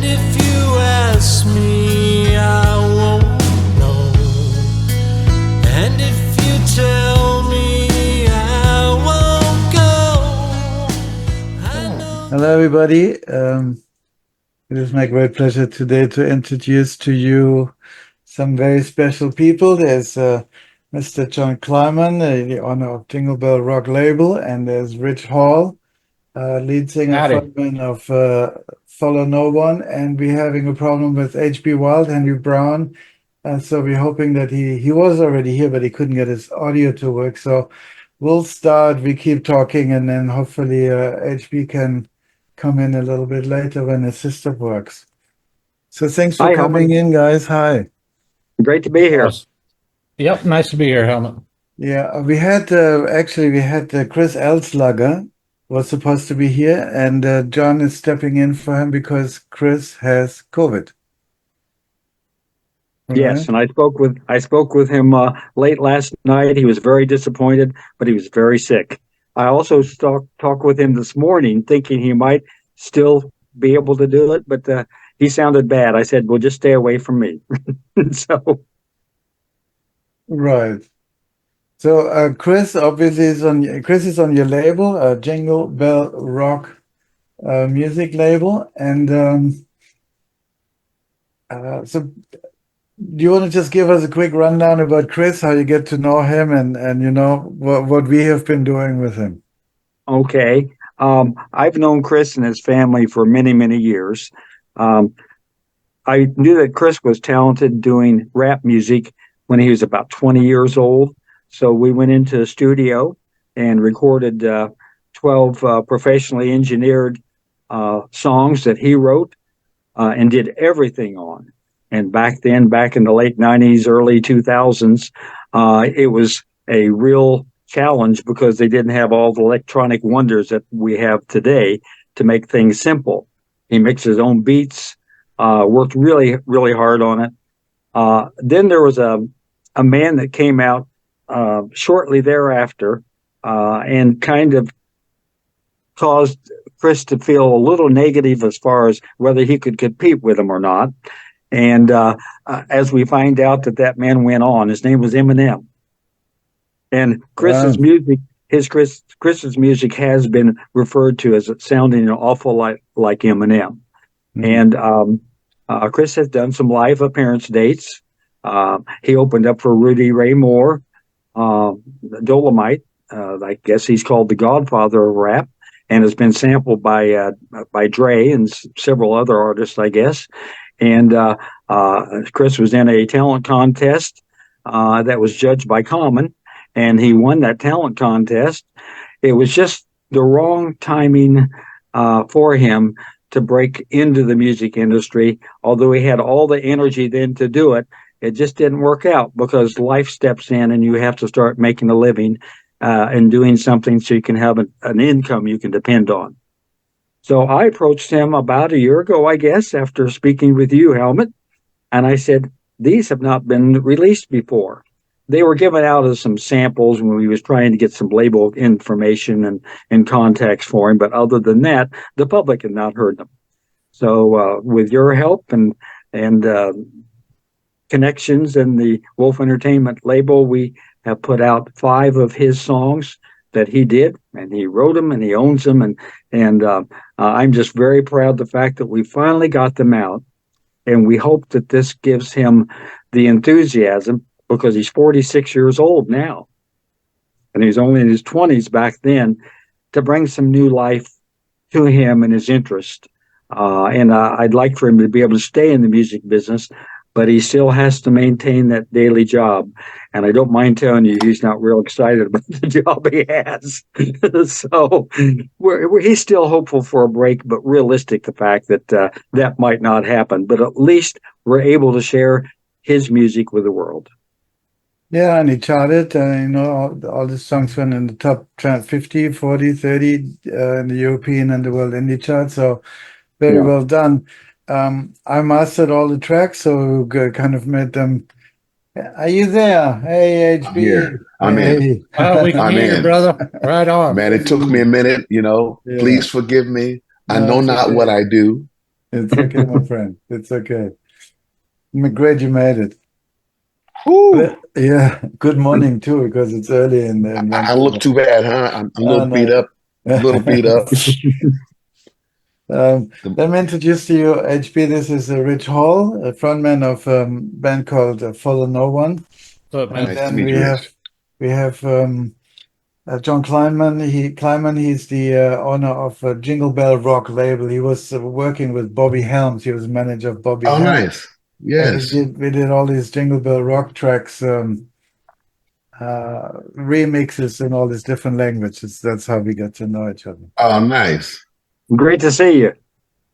And if you ask me, I won't know. And if you tell me, I won't go. Hello, everybody. It is my great pleasure today to introduce to you some very special people. There's Mr. John Kleiman, the owner of Jingle Bell Rock label, and there's Rich Hall, lead singer Howdy. frontman of Follow No One, and we're having a problem with HB Wild, Henri Brown. So we're hoping that he was already here, but he couldn't get his audio to work. So we'll start. We keep talking, and then hopefully HB can come in a little bit later when his system works. So thanks for Hi, coming Hellmut. in, guys. Hi. Great to be here. Yep, nice to be here, Hellmut. Yeah, we had Chris Elslugger was supposed to be here, and John is stepping in for him because Chris has COVID. Yes, Right? and I spoke with him late last night. He was very disappointed, but he was very sick. I also talked with him this morning, thinking he might still be able to do it, but he sounded bad. I said, "Well, just stay away from me." So Right. So Chris obviously Chris is on your label, Jingle Bell Rock music label, and so do you want to just give us a quick rundown about Chris, how you get to know him, and you know what we have been doing with him? okay, I've known Chris and his family for many, many years. Um, I knew that Chris was talented doing rap music when he was about 20 years old. So we went into a studio and recorded 12 professionally engineered songs that he wrote and did everything on. And back then, back in the late 90s, early 2000s, it was a real challenge because they didn't have all the electronic wonders that we have today to make things simple. He mixed his own beats, worked really, really hard on it. Then there was a man that came out shortly thereafter and kind of caused Chris to feel a little negative as far as whether he could compete with him or not. And as we find out that man went on, his name was Eminem. And Chris's Wow. music, Chris's music has been referred to as sounding an awful lot like Eminem. Mhm. And Chris has done some live appearance dates. He opened up for Rudy Ray Moore, Dolomite. I guess he's called the Godfather of rap, and has been sampled by Dre and several other artists, I guess. And Chris was in a talent contest that was judged by Common, and he won that talent contest. It was just the wrong timing for him to break into the music industry. Although he had all the energy then to do it, it just didn't work out because life steps in and you have to start making a living and doing something so you can have an income you can depend on. So I approached him about a year ago, I guess, after speaking with you, Hellmut, and I said, these have not been released before. They were given out as some samples when we was trying to get some label information and contacts for him, but other than that, the public had not heard them. So with your help and connections and the Wolf Entertainment label, we have put out 5 of his songs that he did, and he wrote them and he owns them, and I'm just very proud of the fact that we finally got them out, and we hope that this gives him the enthusiasm because he's 46 years old now, and he's only in his 20s back then, to bring some new life to him and his interest. And I'd like for him to be able to stay in the music business, but he still has to maintain that daily job. And I don't mind telling you, he's not real excited about the job he has. So he's still hopeful for a break, but realistic the fact that that might not happen. But at least we're able to share his music with the world. Yeah, and he charted, you know, all the songs went in the top 50, 40, 30 in the European and the world indie chart. So very Yeah. well done. I mastered all the tracks, so kind of made them. Are you there? Hey, I'm HB. here. I'm in. Hey. We can I'm hear you, in. brother. Right on. Man, it took me a minute, you know. Yeah. Please forgive me. I No, know it's not what okay. I do. It's okay, my friend. It's okay. I'm glad you made it. Whew. Yeah, good morning too, because it's early in I look Vancouver. too bad, huh? I'm a Oh, little beat no. up. A little beat up. Let me introduce to you HB. This is Rich Hall, a frontman of a band called Follow No One. So, And man, Nice to then meet we you, have Rich. John Kleiman. Kleiman, he's the owner of Jingle Bell Rock label. He was working with Bobby Helms. He was manager of Bobby Oh, Helms. nice. And Yes. we did all these Jingle Bell Rock tracks, remixes in all these different languages. That's how we got to know each other. Oh, nice. Great to see you.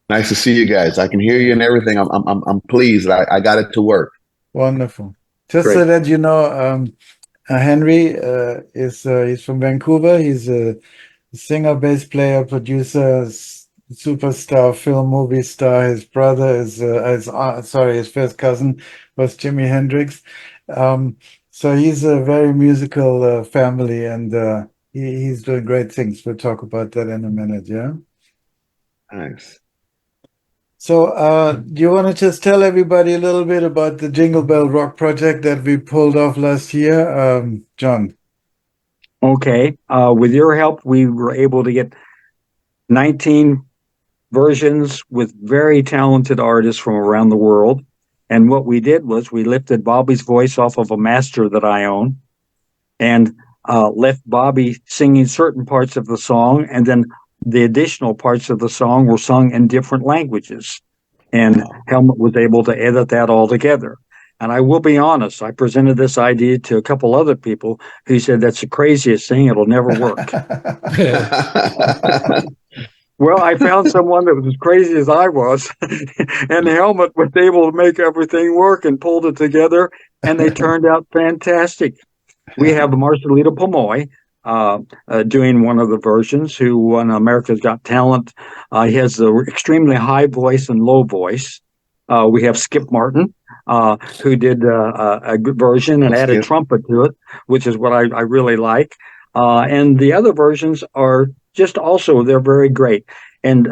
Nice to see you guys. I can hear you and everything. I'm pleased. I got it to work. Wonderful. Just so Great. that you know, Henry is he's from Vancouver. He's a singer, bass player, producer, superstar, film movie star. His brother is his first cousin was Jimi Hendrix. So he's a very musical family, and he's doing great things. We'll talk about that in a minute. Yeah. Nice. So, do you want to just tell everybody a little bit about the Jingle Bell Rock project that we pulled off last year, John? Okay. With your help, we were able to get 19 versions with very talented artists from around the world. And what we did was we lifted Bobby's voice off of a master that I own and left Bobby singing certain parts of the song. And then the additional parts of the song were sung in different languages. And Hellmut was able to edit that all together. And I will be honest, I presented this idea to a couple other people who said, that's the craziest thing. It'll never work. Well, I found someone that was as crazy as I was, and Hellmut was able to make everything work and pulled it together, and they turned out fantastic. We have Marcelita Pomoy doing one of the versions, who won America's Got Talent. He has an extremely high voice and low voice. We have Skip Martin, who did a good version and added trumpet to it, which is what I really like. And the other versions are just also, they're very great. And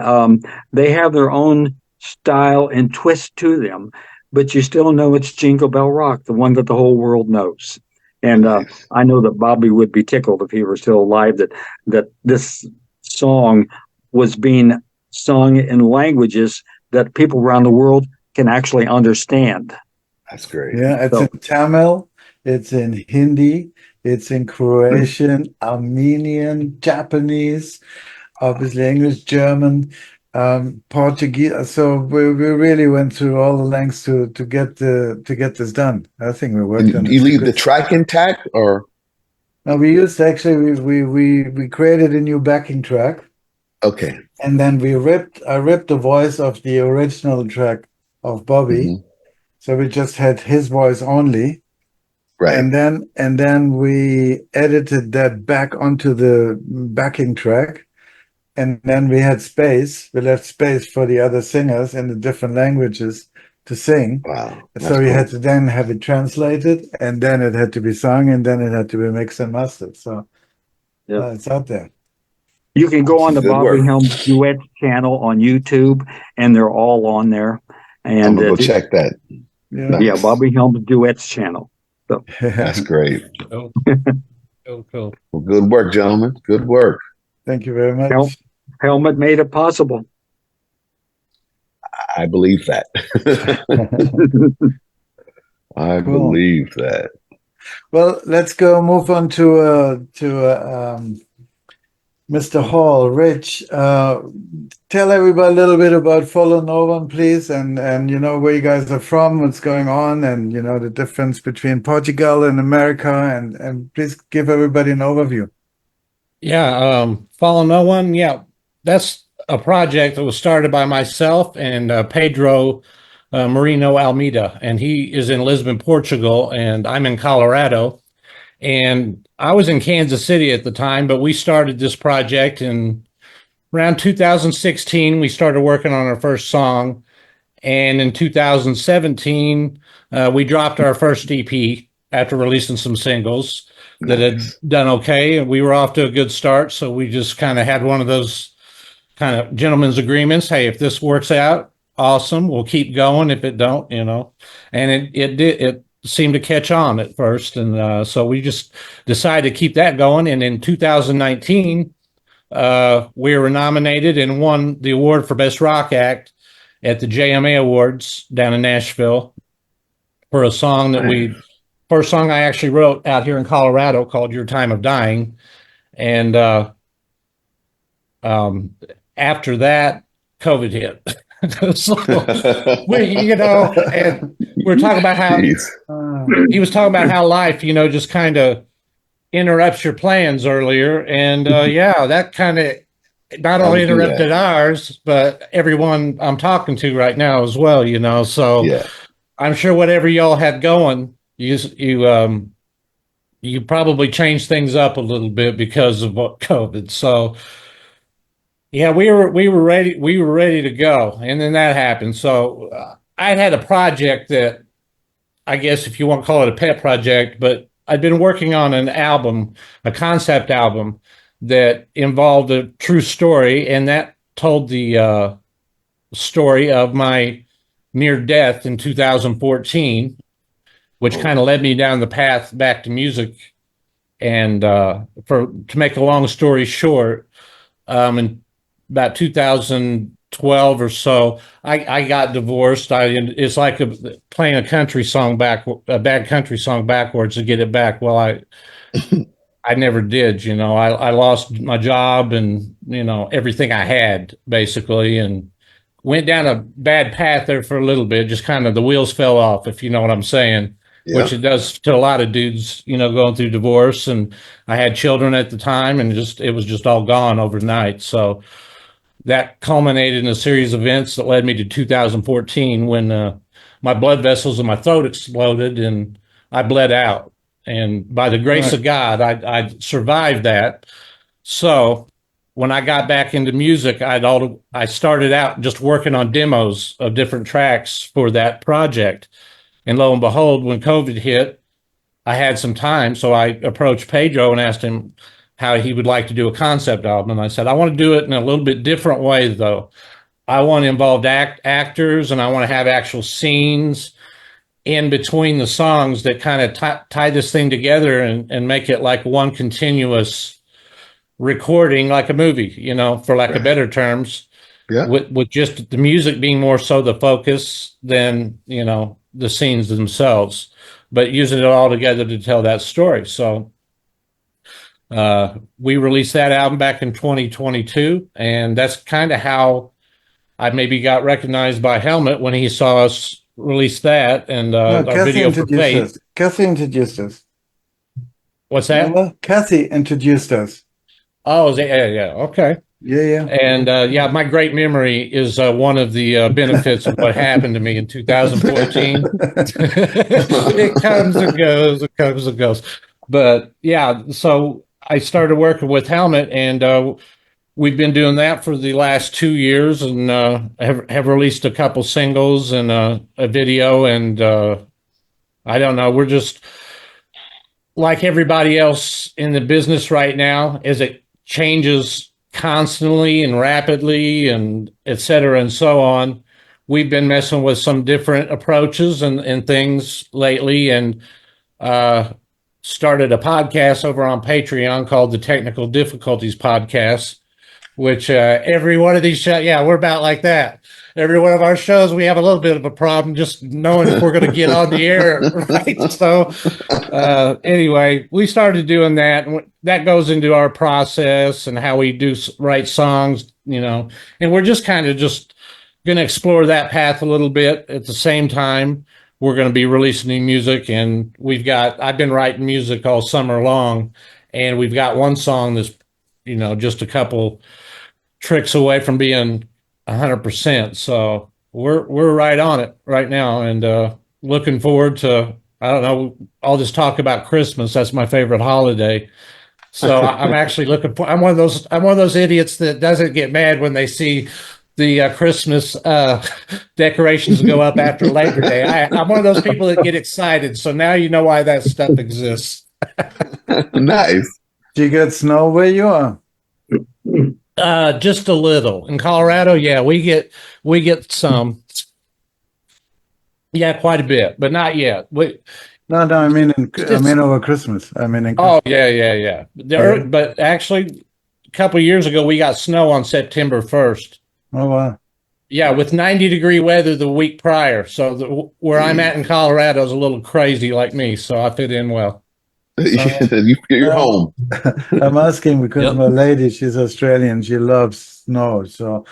they have their own style and twist to them, but you still know it's Jingle Bell Rock, the one that the whole world knows. And I know that Bobby would be tickled if he were still alive that this song was being sung in languages that people around the world can actually understand. That's great. Yeah, it's in Tamil, it's in Hindi, it's in Croatian, Armenian, Japanese, obviously English, German, Portuguese. So we really went through all the lengths to get this done. I think we worked on And it. you leave the track intact, or No, we used actually we created a new backing track, okay? and then I ripped the voice of the original track of Bobby. Mhm. So we just had his voice only. Right. And then we edited that back onto the backing track. And then we had space. We left space for the other singers in the different languages to sing. Wow. So we had to then have it translated, and then it had to be sung, and then it had to be mixed and mastered. So it's out there. You can go on the Good Bobby work. Helms Duets channel on YouTube, and they're all on there. And I'm gonna go check that. Yeah. Yeah, Bobby Helms Duets channel. So That's great. cool. Cool. Well, good work, gentlemen. Good work. Thank you very much. Hellmut made it possible. I believe that. I Cool. believe that. Well, let's go move on to Mr. Hall. Rich, tell everybody a little bit about Follow No One, please, and you know where you guys are from, what's going on, and you know the difference between Portugal and America, and please give everybody an overview. Yeah, Follow No One. Yeah, that's a project that was started by myself and Pedro Marino Almeida, and he is in Lisbon, Portugal, and I'm in Colorado. And I was in Kansas City at the time, but we started this project in around 2016. We started working on our first song, and in 2017, we dropped our first EP after releasing some singles that had done okay, and we were off to a good start. So we just kind of had one of those kind of gentlemen's agreements. Hey, if this works out, awesome. We'll keep going if it don't, and it seemed to catch on at first. And so we just decided to keep that going. And in 2019, we were nominated and won the award for Best Rock Act at the JMA Awards down in Nashville for a song first song I actually wrote out here in Colorado called Your Time of Dying. And after that, COVID hit. So and we're talking about how he was talking about how life, just kind of interrupts your plans earlier. And that kind of not only interrupted ours, but everyone I'm talking to right now as well, So Yeah. I'm sure whatever y'all had going, you probably changed things up a little bit because of what COVID. So yeah, we were ready to go, and then that happened. So I'd had a project that, I guess if you want to call it a pet project, but I'd been working on an album, a concept album that involved a true story, and that told the story of my near death in 2014, which kind of led me down the path back to music. And to make a long story short, in about 2012 or so, I got divorced. It's like playing a country song a bad country song backwards to get it back. Well, I never did. I lost my job and everything I had basically, and went down a bad path there for a little bit. Just kind of the wheels fell off, if you know what I'm saying. Yeah. Which it does to a lot of dudes, going through divorce. And I had children at the time, and it was just all gone overnight. So that culminated in a series of events that led me to 2014 when my blood vessels in my throat exploded and I bled out. And by the grace of God, I survived that. So when I got back into music, I started out just working on demos of different tracks for that project. And lo and behold, when COVID hit, I had some time. So I approached Pedro and asked him how he would like to do a concept album. And I said, I want to do it in a little bit different way, though. I want to involve actors, and I want to have actual scenes in between the songs that kind of tie this thing together and make it like one continuous recording, like a movie, for lack of better terms. Yeah. With just the music being more so the focus than, the scenes themselves, but using it all together to tell that story. So we released that album back in 2022, and that's kind of how I maybe got recognized by Hellmut when he saw us release that. And our video for Faith. Kathy introduced us. What's that? Remember? Kathy introduced us. Oh, yeah. Okay. Yeah. And my great memory is one of the benefits of what happened to me in 2014. It comes and goes. But yeah, so I started working with Hellmut, and we've been doing that for the last 2 years, and have released a couple singles and a video. And I don't know, we're just like everybody else in the business right now, as it changes constantly and rapidly and et cetera and so on. We've been messing with some different approaches and things lately, and started a podcast over on Patreon called the Technical Difficulties Podcast, which every one of these shows, we're about like that. Every one of our shows, we have a little bit of a problem just knowing if we're going to get on the air, right? So anyway, we started doing that, and that goes into our process and how we write songs, and we're just kind of just going to explore that path a little bit. At the same time, we're going to be releasing new music, and I've been writing music all summer long, and we've got one song that's, just a couple tricks away from being 100%. So we're right on it right now, and looking forward to, I don't know, I'll just talk about Christmas. That's my favorite holiday. So I'm actually I'm one of those idiots that doesn't get mad when they see the Christmas decorations go up after Labor Day. I'm one of those people that get excited. So now you know why that stuff exists. Nice. Do you get snow where you are? Just a little. In Colorado, yeah, we get some. Yeah, quite a bit, but not yet. No, I mean over Christmas. I mean in Oh, Christmas. yeah. But actually, a couple of years ago, we got snow on September 1st. Oh wow. Yeah, with 90-degree weather the week prior. So where I'm at in Colorado is a little crazy like me, so I fit in well. You're home. I'm asking because Yep. my lady, she's Australian. She loves snow, so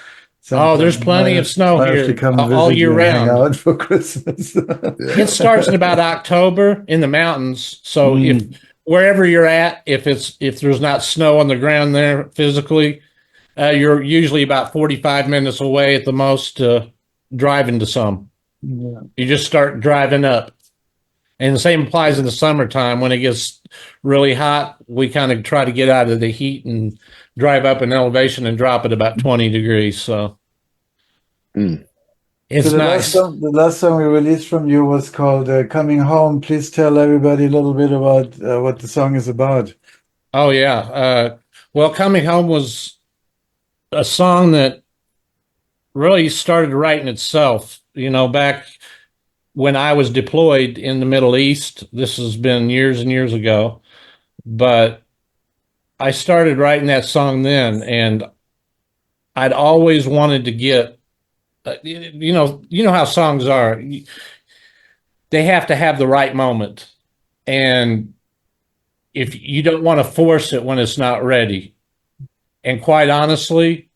Oh, there's plenty of snow I have to here come and all visit year you and hang round. out for Christmas. It starts in about October in the mountains. So Mm. if wherever you're at, if there's not snow on the ground there physically, you're usually about 45 minutes away at the most, driving to some. Yeah. You just start driving up. And the same applies in the summertime. When it gets really hot, we kind of try to get out of the heat and drive up an elevation and drop it about 20 degrees. So Mm. it's So nice. the last song we released from you was called "Coming Home." Please tell everybody a little bit about what the song is about. Oh, yeah. Well, Coming Home was a song that really started writing itself, back when I was deployed in the Middle East. This has been years and years ago, but I started writing that song then, and I'd always wanted to get, you know how songs are. They have to have the right moment, and if you don't want to force it when it's not ready. And quite honestly,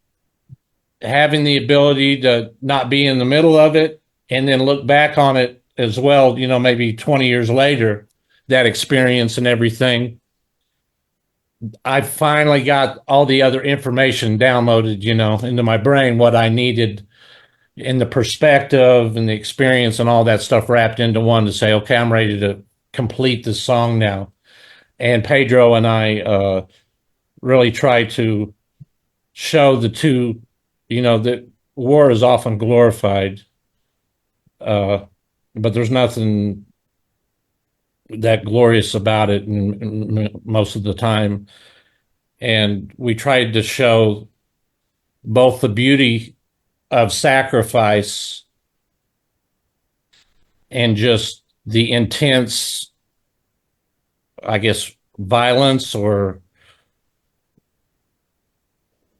having the ability to not be in the middle of it and then look back on it as well, maybe 20 years later, that experience and everything, I finally got all the other information downloaded, into my brain, what I needed in the perspective and the experience and all that stuff wrapped into one to say, okay, I'm ready to complete this song now. And Pedro and I really try to show the two, that war is often glorified, but there's nothing that glorious about it most of the time. And we tried to show both the beauty of sacrifice and just the intense, I guess, violence or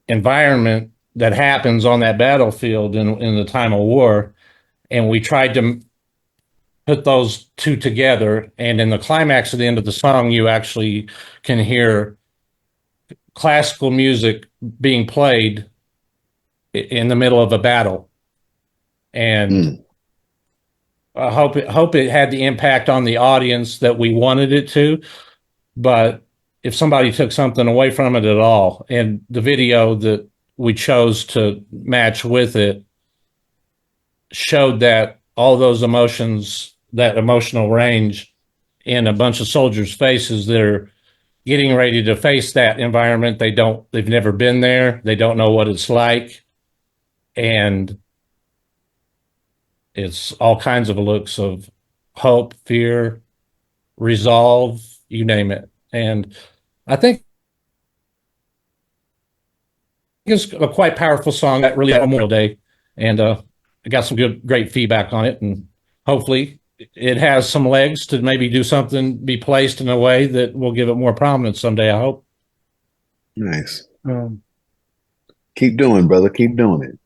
environment that happens on that battlefield in the time of war. And we tried to put those two together. And in the climax at the end of the song, you actually can hear classical music being played in the middle of a battle. And I hope it had the impact on the audience that we wanted it to. But if somebody took something away from it at all, and the video that we chose to match with it showed that all those emotions, that emotional range in a bunch of soldiers' faces that are getting ready to face that environment. They've never been there. They don't know what it's like. And it's all kinds of looks of hope, fear, resolve, you name it. And I think it's a quite powerful song that really Memorial Day. And I got some great feedback on it. And hopefully it has some legs to maybe do something, be placed in a way that will give it more prominence someday, I hope. Nice. Um, Keep doing, brother. Keep doing it.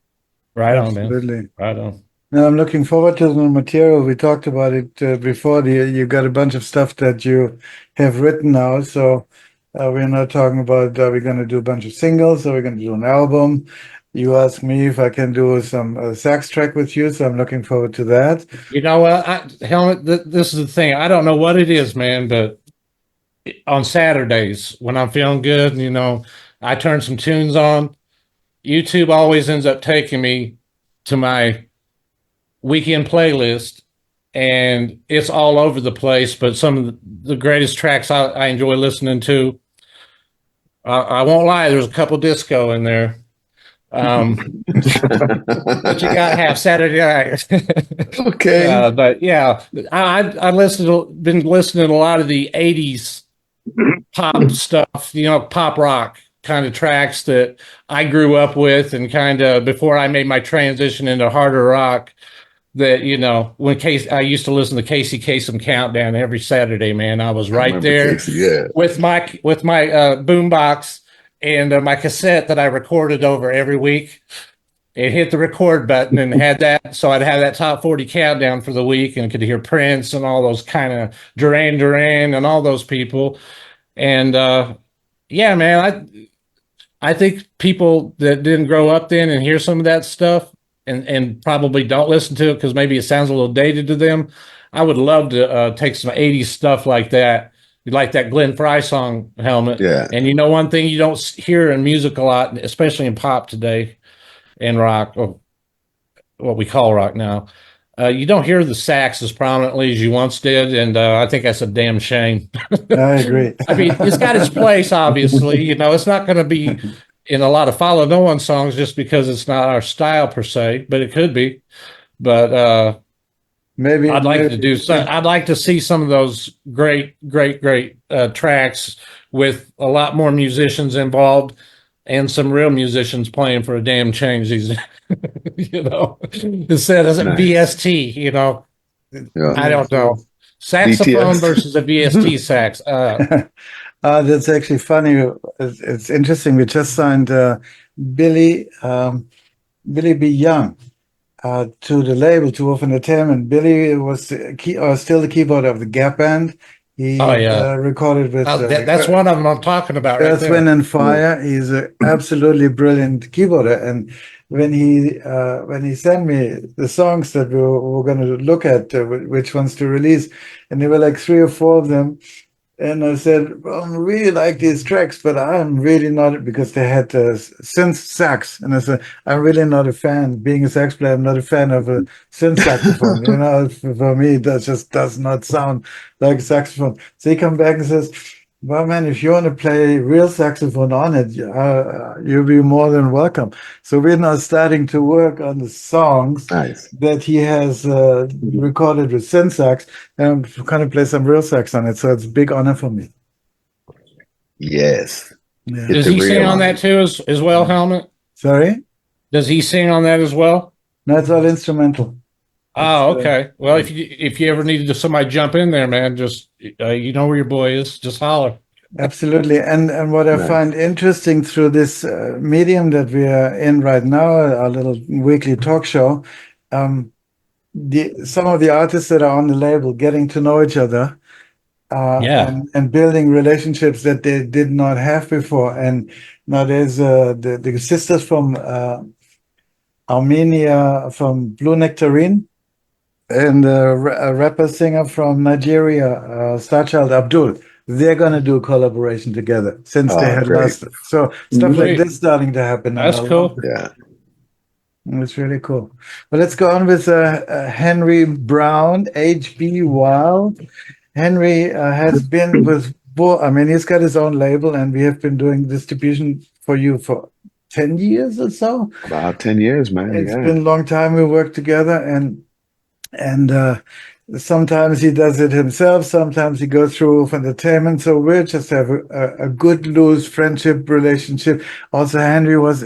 Right on, man. absolutely. Right on. Now I'm looking forward to the material. We talked about it before. You got a bunch of stuff that you have written now. So we're not talking about are we going to do a bunch of singles? Are we going to do an album? You asked me if I can do some sax track with you, so I'm looking forward to that. You know what, Hellmut, this is the thing. I don't know what it is, man, but on Saturdays when I'm feeling good, I turn some tunes on. YouTube always ends up taking me to my weekend playlist, and it's all over the place. But some of the greatest tracks I enjoy listening to, I won't lie, there's a couple disco in there. But you gotta have Saturday night. Okay. But yeah, been listening to a lot of the '80s pop stuff, pop rock, kind of tracks that I grew up with, and kind of before I made my transition into harder rock. That, you know, when I used to listen to Casey Kasem Countdown every Saturday, man. I was right there Casey, yeah. with my boombox and my cassette that I recorded over every week. It hit the record button and had that, so I'd have that top 40 countdown for the week, and could hear Prince and all those kind of Duran and all those people. And yeah, man, I think people that didn't grow up then and hear some of that stuff and probably don't listen to it because maybe it sounds a little dated to them. I would love to take some 80s stuff like that, like that Glenn Frey song, Helmut. Yeah. And you know, one thing you don't hear in music a lot, especially in pop today and rock, or what we call rock now, you don't hear the sax as prominently as you once did. And I think that's a damn shame. I agree. I mean, it's got its place, obviously. You know, it's not going to be in a lot of Follow No One songs just because it's not our style per se, but it could be. But maybe I'd like to do some. I'd like to see some of those great tracks with a lot more musicians involved and some real musicians playing for a damn change. These, you know, instead of VST. You know, I don't know, saxophone BTS. versus a VST sax. That's actually funny. It's interesting. We just signed Billy B. Young to the label, to Wolf Entertainment. Billy was still the keyboard of the Gap Band. He recorded with... that's one of them I'm talking about right there. Earth, Wind and Fire. He's an absolutely brilliant keyboarder. And when he sent me the songs that we were going to look at, which ones to release, and there were like 3 or 4 of them, and I said, well, I really like these tracks, but I'm really not, because they had synth sax. And I said, I'm really not a fan. Being a sax player, I'm not a fan of a synth saxophone. You know, for me, that just does not sound like a saxophone. So he comes back and says, well, man, if you want to play real saxophone on it, you'll be more than welcome. So we're now starting to work on the songs that he has recorded with synth sax, and I'm going to play some real sax on it. So it's a big honor for me. Yes. Yeah. Does he sing on that too as well, Helmut? Sorry? Does he sing on that as well? No, it's all instrumental. Oh, okay. Well, if you ever needed somebody jump in there, man, just you know where your boy is. Just holler. Absolutely. And what I find interesting through this medium that we are in right now, our little weekly talk show, some of the artists that are on the label getting to know each other, and building relationships that they did not have before. And now there's the sisters from Armenia, from Blue Nectarine, and a rapper singer from Nigeria, Starchild Abdul. They're going to do a collaboration together since they had last. So stuff like this starting to happen. That's cool. Yeah. It's really cool. But let's go on with Henri Brown, HB Wild. Henry has been with, I mean, he's got his own label, and we have been doing distribution for you for 10 years or so. About 10 years, man. It's been a long time we worked together, and sometimes he does it himself, sometimes he goes through Wolf Entertainment. So we just have a good, loose friendship relationship. Also, Henry he was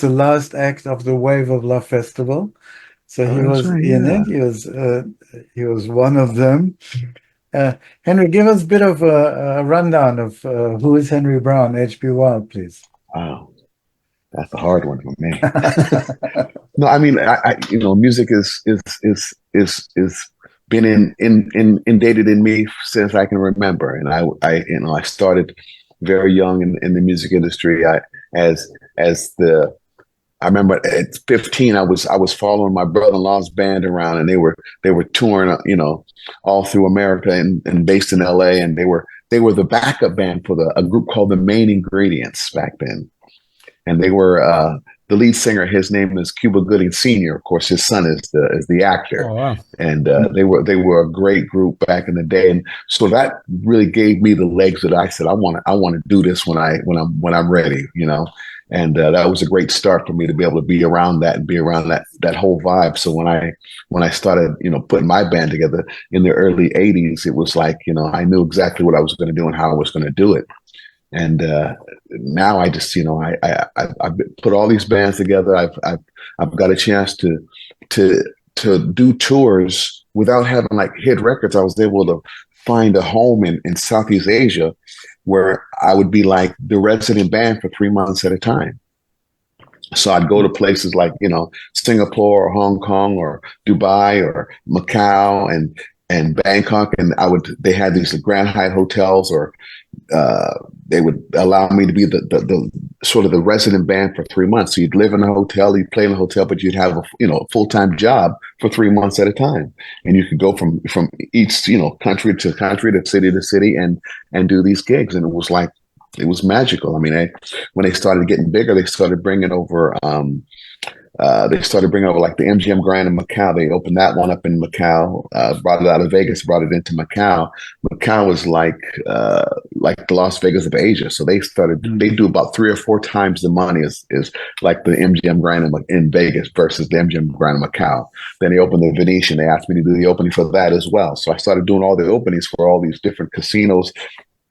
the last act of the Wave of Love Festival. So he was in it. He was one of them. Henry, give us a bit of a rundown of who is Henri Brown, HB Wild, please. Wow. That's a hard one for me. No, I mean, I music is been inundated in me since I can remember, and I started very young in the music industry. I remember at 15, I was following my brother-in-law's band around, and they were touring, all through America and based in LA, and they were the backup band for a group called the Main Ingredients back then. And they were the lead singer. His name is Cuba Gooding Sr. Of course, his son is the actor. Oh, wow. And they were a great group back in the day. And so that really gave me the legs that I said I want to do this when I'm ready. And that was a great start for me to be able to be around that and be around that whole vibe. So when I started putting my band together in the early 80s, it was like I knew exactly what I was going to do and how I was going to do it. And now I just, I've put all these bands together. I've got a chance to do tours without having like hit records. I was able to find a home in Southeast Asia where I would be like the resident band for 3 months at a time. So I'd go to places like, Singapore or Hong Kong or Dubai or Macau and Bangkok. And they had these Grand Hyatt hotels, or they would allow me to be the sort of the resident band for 3 months. So you'd live in a hotel, you'd play in a hotel, but you'd have a full-time job for 3 months at a time. And you could go from each, country to country, to city and do these gigs. And it was magical. I mean, when they started getting bigger, they started bringing over like the MGM Grand in Macau. They opened that one up in Macau, brought it out of Vegas, brought it into Macau. Macau was like the Las Vegas of Asia. So they do about 3 or 4 times the money is like the MGM Grand in Vegas versus the MGM Grand in Macau. Then they opened the Venetian. They asked me to do the opening for that as well. So I started doing all the openings for all these different casinos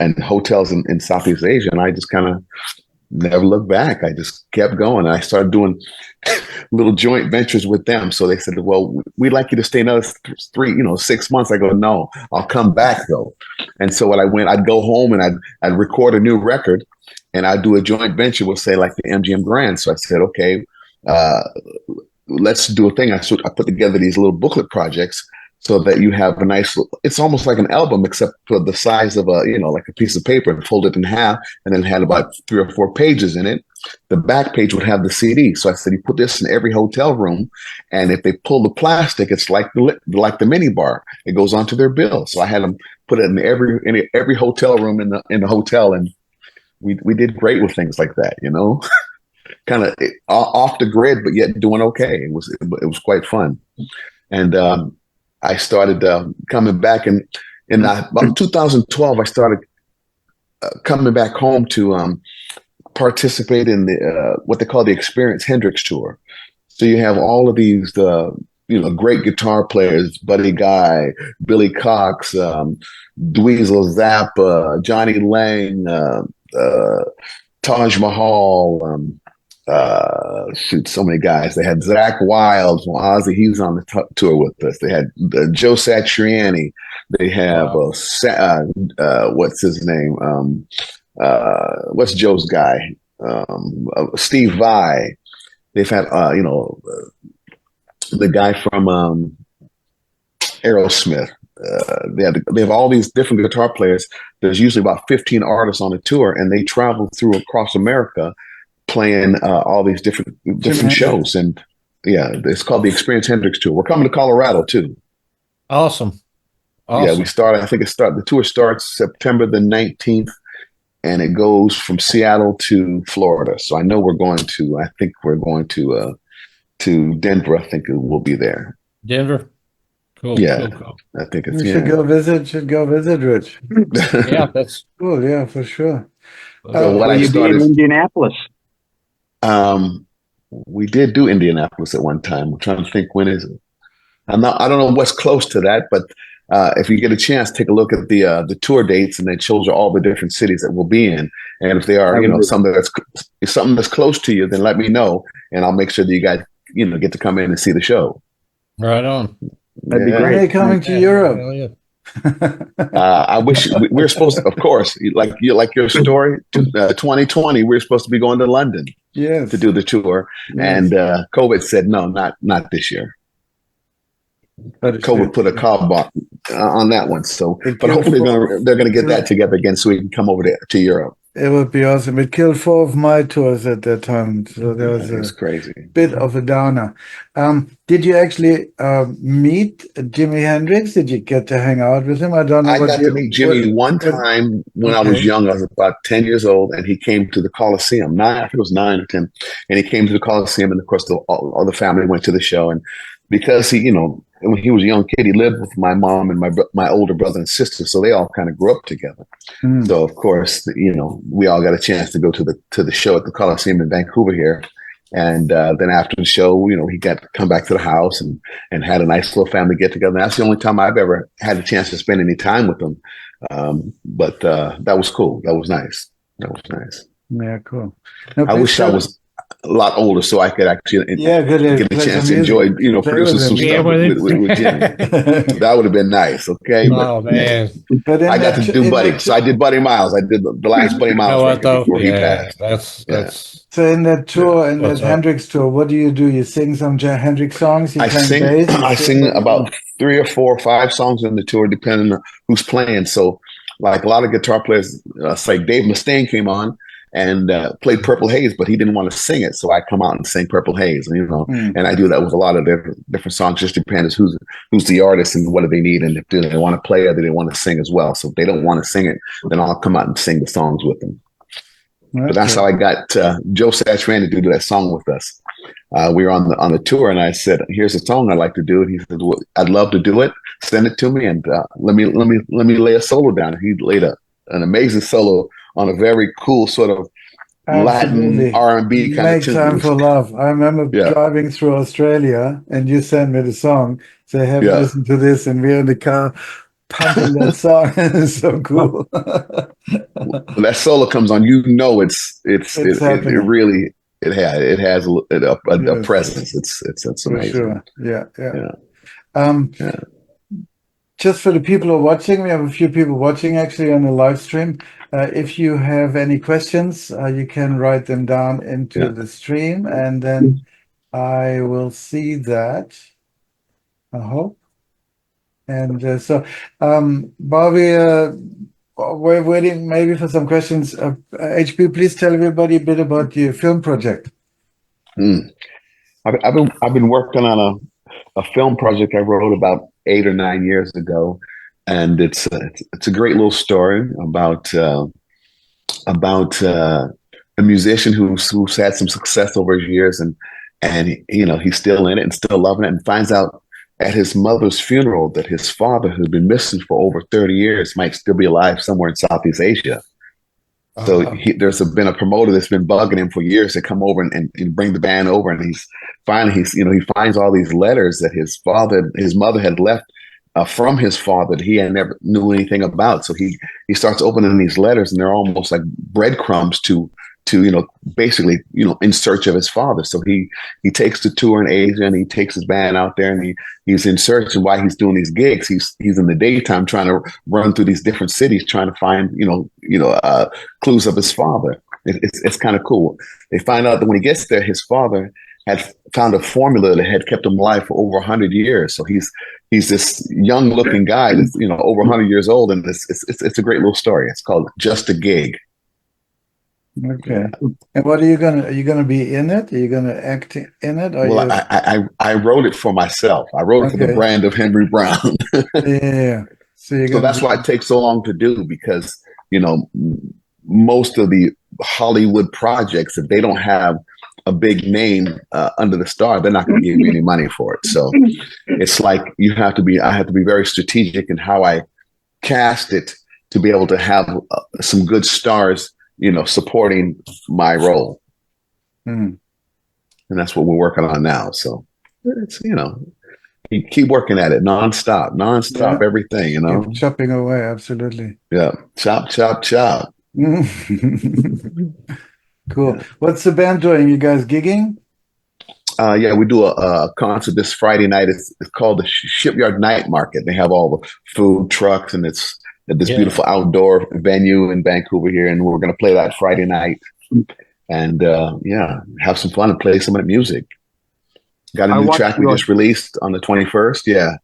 and hotels in Southeast Asia. And I just kind of never looked back. I just kept going. And I started doing little joint ventures with them. So they said, well, we'd like you to stay another 6 months. I go, no, I'll come back though. And so I'd go home and I'd record a new record, and I'd do a joint venture with, say, like the MGM Grand. So I said, okay, let's do a thing. I put together these little booklet projects so that you have a nice, it's almost like an album, except for the size of like a piece of paper, and fold it in half, and then it had about 3 or 4 pages in it. The back page would have the CD. So I said, you put this in every hotel room, and if they pull the plastic, it's like the mini bar. It goes onto their bill. So I had them put it in every hotel room in the hotel, and we did great with things like that, kind of off the grid, but yet doing okay. It was quite fun. And I started coming back, and in about 2012, I started coming back home to participate in the what they call the Experience Hendrix Tour. So you have all of these, great guitar players: Buddy Guy, Billy Cox, Dweezil Zappa, Johnny Lang, Taj Mahal. So many guys. They had Zach Wild from Ozzy. He was on the tour with us. They had Joe Satriani. They have what's his name? What's Joe's guy? Steve Vai. They've had the guy from Aerosmith. They have all these different guitar players. There's usually about 15 artists on the tour, and they travel through across America, playing all these different shows. And yeah, it's called the Experience Hendrix Tour. We're coming to Colorado too. Awesome. Yeah, the tour starts September the 19th, and it goes from Seattle to Florida. So I know I think we're going to Denver. I think we'll be there. Denver. Cool. Yeah. Cool. I think it's, Should go visit Rich. Yeah, that's cool. Yeah, for sure. So what I you started in Indianapolis. We did do Indianapolis at one time. I'm trying to think, when is it? I don't know what's close to that, but if you get a chance, take a look at the tour dates, and it shows you all the different cities that we'll be in. And if they are, something that's close to you, then let me know, and I'll make sure that you guys, get to come in and see the show. right on. That'd be When are great. they coming to Europe? Hell yeah. I wish we're supposed to, of course, like your story, 2020, we're supposed to be going to London Yes. to do the tour, Yes. and COVID said no, not this year. But it COVID should. put a call on that one. So, It but hopefully killed they're going to get that together again, so we can come over to Europe. It would be awesome. It killed 4 of my tours at that time, so there was It's a crazy. bit of a downer. Did you actually meet Jimi Hendrix? Did you get to hang out with him? I don't know. I got to meet Jimmy one time when I was Okay. young. I was about 10 years old, and he came to the Coliseum. I think it was 9 or 10, and he came to the Coliseum, and of course, all the family went to the show. And because when he was a young kid, he lived with my mom and my older brother and sister, so they all kind of grew up together. Hmm. So of course, we all got a chance to go to the show at the Coliseum in Vancouver here. And then after the show, he got to come back to the house and had a nice little family get together. And that's the only time I've ever had a chance to spend any time with them. But that was cool. That was nice. That was nice. Yeah, cool. Now, I please wish I tell- was a lot older so I could actually Yeah, good, get a play chance some to enjoy, music. Play producing with some him. Yeah, stuff with it. with Jimmy. That would have been nice, okay? Oh man. But in I got that- to do in Buddy. that- So I did Buddy Miles. I did the last Buddy You Miles know what record though? before he Yeah, passed. that's So in that tour, in that What's up? Hendrix tour, what do? You sing some Hendrix songs? You I play sing bass? You I sing what do you about do? 3 or 4 or 5 songs on the tour, depending on who's playing. So like a lot of guitar players, say Dave Mustaine came on and played Purple Haze, but he didn't want to sing it. So I come out and sing Purple Haze, and I do that with a lot of different songs. Just depends who's the artist and what do they need, and if do they want to play or do they want to sing as well. So if they don't want to sing it, then I'll come out and sing the songs with them. But that's how I got Joe Satriani to do that song with us. We were on the tour, and I said, "Here's a song I'd like to do." And he said, well, "I'd love to do it. Send it to me, and let me lay a solo down." And he laid an amazing solo on a very cool sort of Absolutely. Latin R&B kind Make of time tune. for love. I remember Yeah. driving through Australia, and you sent me the song. Say, "Have Yeah. listened to this," and we're in the car pumping that song. It's so cool. When that solo comes on, it happening. really it has a Yes. presence. It's For amazing. sure. Yeah. Yeah. Yeah. Just for the people who are watching, we have a few people watching actually on the live stream. If you have any questions, you can write them down into Yeah. the stream, and then I will see that. I hope. And Bobby, we're waiting maybe for some questions. HB, please tell everybody a bit about your film project. I've been working on a film project I wrote about 8 or 9 years ago, and it's a great little story about a musician who's had some success over his years, and he's still in it and still loving it, and finds out at his mother's funeral that his father, who's been missing for over 30 years, might still be alive somewhere in Southeast Asia. So there's been a promoter that's been bugging him for years to come over and bring the band over, and he finds all these letters that his mother had left from his father that he had never knew anything about. So he starts opening these letters, and they're almost like breadcrumbs to basically in search of his father. So he takes the tour in Asia, and he takes his band out there, and he's in search. And while he's doing these gigs, he's in the daytime trying to run through these different cities trying to find clues of his father. It's kind of cool. They find out that when he gets there, his father had found a formula that had kept him alive for over 100 years. So he's this young looking guy that's over 100 years old, and it's a great little story. It's called Just a Gig. Okay. And what are you gonna be in it? Are you gonna act in it? Well, I wrote it for myself. I wrote it for the brand of Henri Brown. Yeah. So that's why it takes so long to do, because most of the Hollywood projects, if they don't have a big name under the star, they're not going to give you any money for it. So it's like I have to be very strategic in how I cast it to be able to have some good stars supporting my role. And that's what we're working on now. So it's, you keep working at it nonstop, everything, Keep chopping away. Absolutely. Yeah. Chop. Cool. What's the band doing? You guys gigging? Yeah, we do a concert this Friday night. It's called the Shipyard Night Market. They have all the food trucks, and it's at this beautiful outdoor venue in Vancouver here, and we're going to play that Friday night, and have some fun and play some of the music. Got a new track we just released on the 21st. Yeah,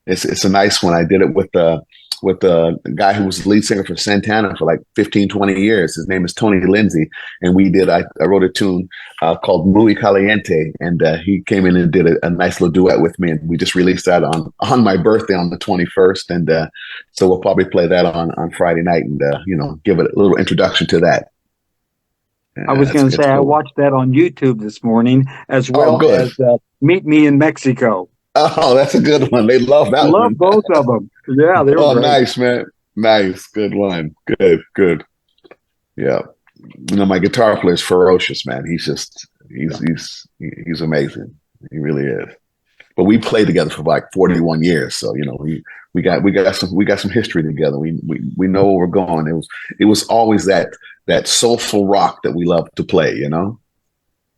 it's a nice one. I did it with the guy who was the lead singer for Santana for like 15, 20 years. His name is Tony Lindsay, and I wrote a tune called Muy Caliente, and he came in and did a nice little duet with me, and we just released that on my birthday on the 21st, and so we'll probably play that on Friday night, and give it a little introduction to that. I was going to say, cool. I watched that on YouTube this morning, as well as Meet Me in Mexico. Oh, that's a good one. They love that one. Love both of them. Yeah, they were great. Nice, man. Nice. Good one. Good. Yeah. My guitar player is ferocious, man. He's amazing. He really is. But we played together for like 41 years. So, we got some history together. We know where we're going. It was always that that soulful rock that we love to play, you know?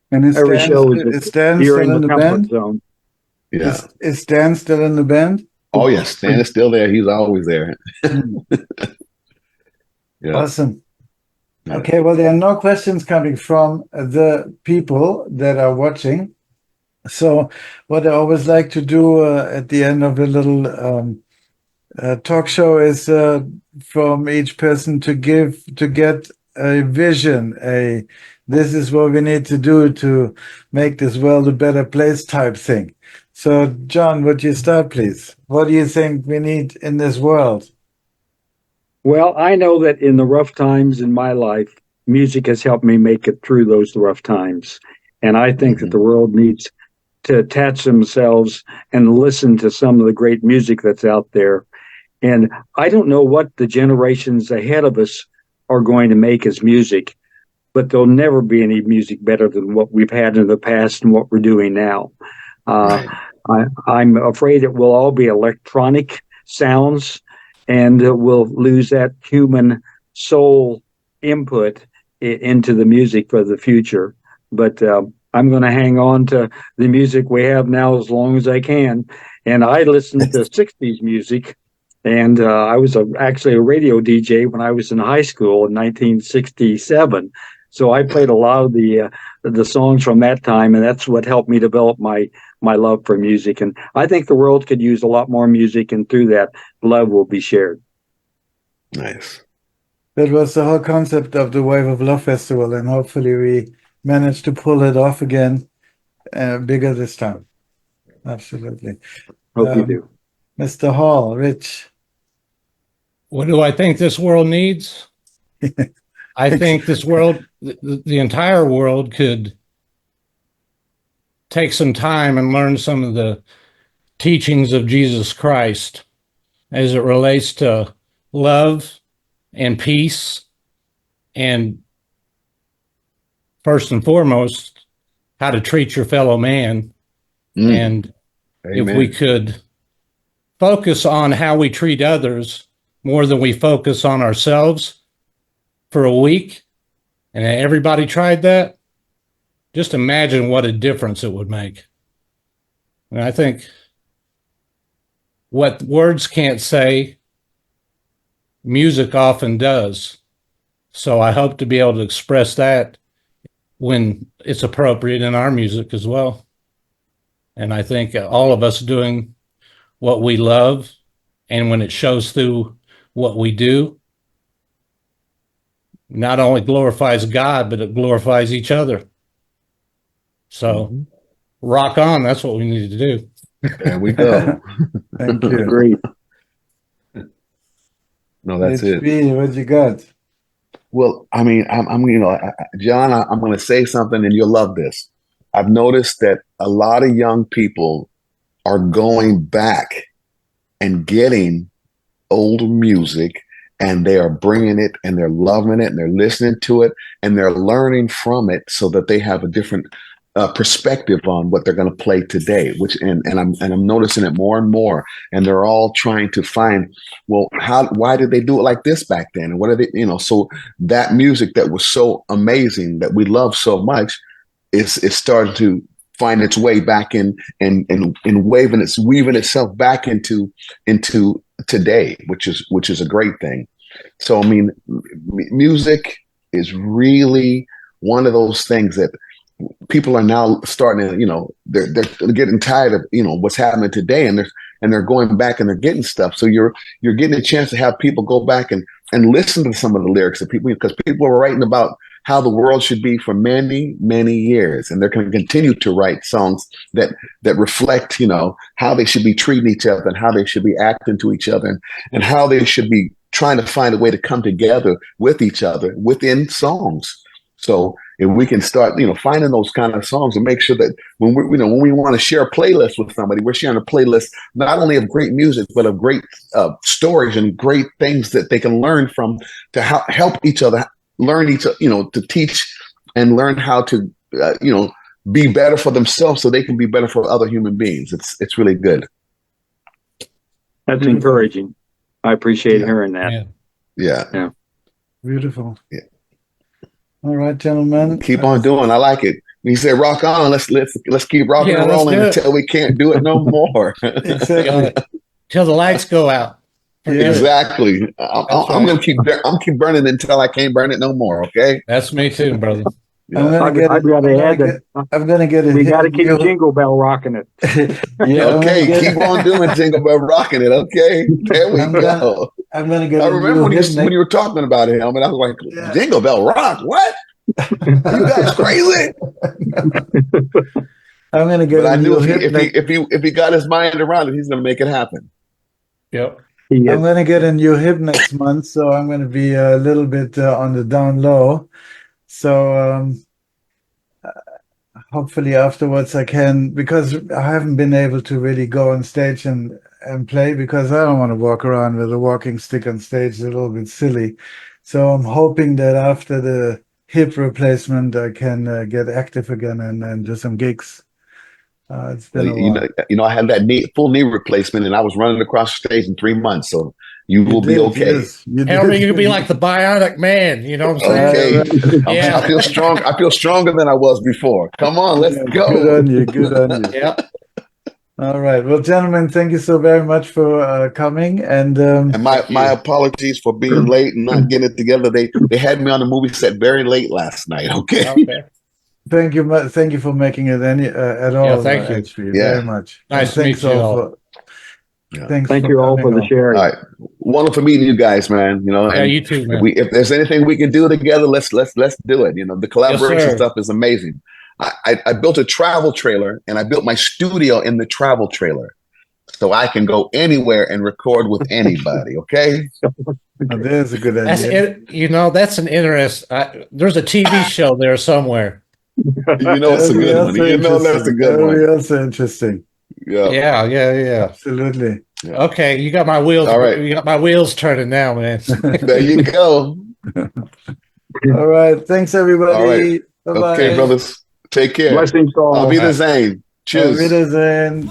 And Every show is Stan you're still in in the the comfort band? zone. Yeah. Is Stan still in the band? Oh, yes. Stan is still there. He's always there. Hmm. Yeah. Awesome. Yeah. Okay, well, there are no questions coming from the people that are watching. So what I always like to do at the end of a little talk show is from each person to get a vision, this is what we need to do to make this world a better place type thing. So John, would you start, please? What do you think we need in this world? Well, I know that in the rough times in my life, music has helped me make it through those rough times. And I think that the world needs to attach themselves and listen to some of the great music that's out there. And I don't know what the generations ahead of us are going to make as music, but there'll never be any music better than what we've had in the past and what we're doing now. Right. I'm afraid it will all be electronic sounds, and we'll lose that human soul input into the music for the future. But I'm going to hang on to the music we have now as long as I can. And I listen to 60s music. And I was actually a radio DJ when I was in high school in 1967. So I played a lot of the songs from that time, and that's what helped me develop my love for music. And I think the world could use a lot more music, and through that, love will be shared. Nice. That was the whole concept of the Wave of Love Festival, and hopefully we managed to pull it off again, bigger this time. Absolutely. Hope you do. Mr. Hall, Rich. What do I think this world needs? I think this world, the entire world, could take some time and learn some of the teachings of Jesus Christ as it relates to love and peace, and first and foremost, how to treat your fellow man. And Amen. if we could focus on how we treat others more than we focus on ourselves for a week, and everybody tried that, just imagine what a difference it would make. And I think what words can't say, music often does. So I hope to be able to express that when it's appropriate in our music as well. And I think all of us doing what we love, and when it shows through what we do, not only glorifies God, but it glorifies each other. So rock on. That's what we need to do. There we go. Thank you. Great. No, that's it. HB, what you got? Well, I mean, I'm John, I'm going to say something and you'll love this. I've noticed that a lot of young people are going back and getting old music, and they are bringing it, and they're loving it, and they're listening to it, and they're learning from it so that they have a different perspective on what they're going to play today. And I'm noticing it more and more, and they're all trying to find, well, why did they do it like this back then, and what are they, so that music that was so amazing that we love so much is starting to find its way back in weaving itself back into today, which is a great thing. So I mean, music is really one of those things that people are now starting to, they're getting tired of what's happening today, and they're going back and they're getting stuff. So you're getting a chance to have people go back and listen to some of the lyrics that people, because people are writing about how the world should be for many, many years. And they're going to continue to write songs that reflect, how they should be treating each other, and how they should be acting to each other, and how they should be trying to find a way to come together with each other within songs. So if we can start, finding those kind of songs, and make sure that when we want to share a playlist with somebody, we're sharing a playlist not only of great music, but of great stories and great things that they can learn from, to help each other learn to teach and learn how to, be better for themselves so they can be better for other human beings. It's really good. That's encouraging. I appreciate hearing that. Yeah. Yeah. Yeah. Beautiful. Yeah. All right, gentlemen. Keep on doing. I like it. He said, "Rock on. Let's keep rocking Yeah, and let's rolling do it. until we can't do it no more." Exactly. Till the lights go out. Yeah. Exactly. I'm gonna keep burning until I can't burn it no more. Okay. That's me too, brother. I'm gonna get. I'd rather add that I'm gonna get a we hit got to keep new- Jingle Bell rocking it. Yeah, Okay. Keep on doing Jingle Bell rocking it. Okay. There we go. I'm gonna get I a remember new when hit you were talking about it, Hellmut. I was like, Yeah. Jingle Bell rock? What? You guys crazy? I'm gonna get But I a knew new hit. if he got his mind around it, he's gonna make it happen. Yep. I'm gonna get a new hip next month, so I'm gonna be a little bit on the down low. So hopefully afterwards I can, because I haven't been able to really go on stage and play because I don't want to walk around with a walking stick on stage. It's a little bit silly. So I'm hoping that after the hip replacement, I can get active again and do some gigs. It's been a while. I had that full knee replacement, and I was running across the stage in 3 months. So you will be did, okay. yes, you Helmut, did. you could be like the bionic man. You know what I'm saying? Okay. Yeah. I feel strong. I feel stronger than I was before. Come on, let's Yeah, go. Good on you. Good on you. Yep. All right. Well, gentlemen, thank you so very much for coming. And And my apologies for being late and not getting it together. They had me on the movie set very late last night. Okay. Okay. thank you for making it at all. thank you. HB, Yeah. very much. Nice And to meet thanks you all all. for- Yeah. Thanks. Thank you all for coming the on. sharing. All right. Wonderful meeting you guys, man. Yeah, And you too, man. if there's anything we can do together, let's do it. The collaboration sir. stuff is amazing. I built a travel trailer, and I built my studio in the travel trailer, so I can go anywhere and record with anybody. Okay. Oh, there's a good That's idea. it. That's an interest. There's a TV show there somewhere. It's a That'll be good one. also That's a interesting. good That'll be one. also interesting. Yeah. Yeah. Absolutely. Okay, you got my wheels. All right. You got my wheels turning now, man. There you go. All right. Thanks, everybody. All right. Bye-bye. Okay, brothers. Take care. Blessings to all. Auf Wiedersehen. Auf Tschüss. Wiedersehen.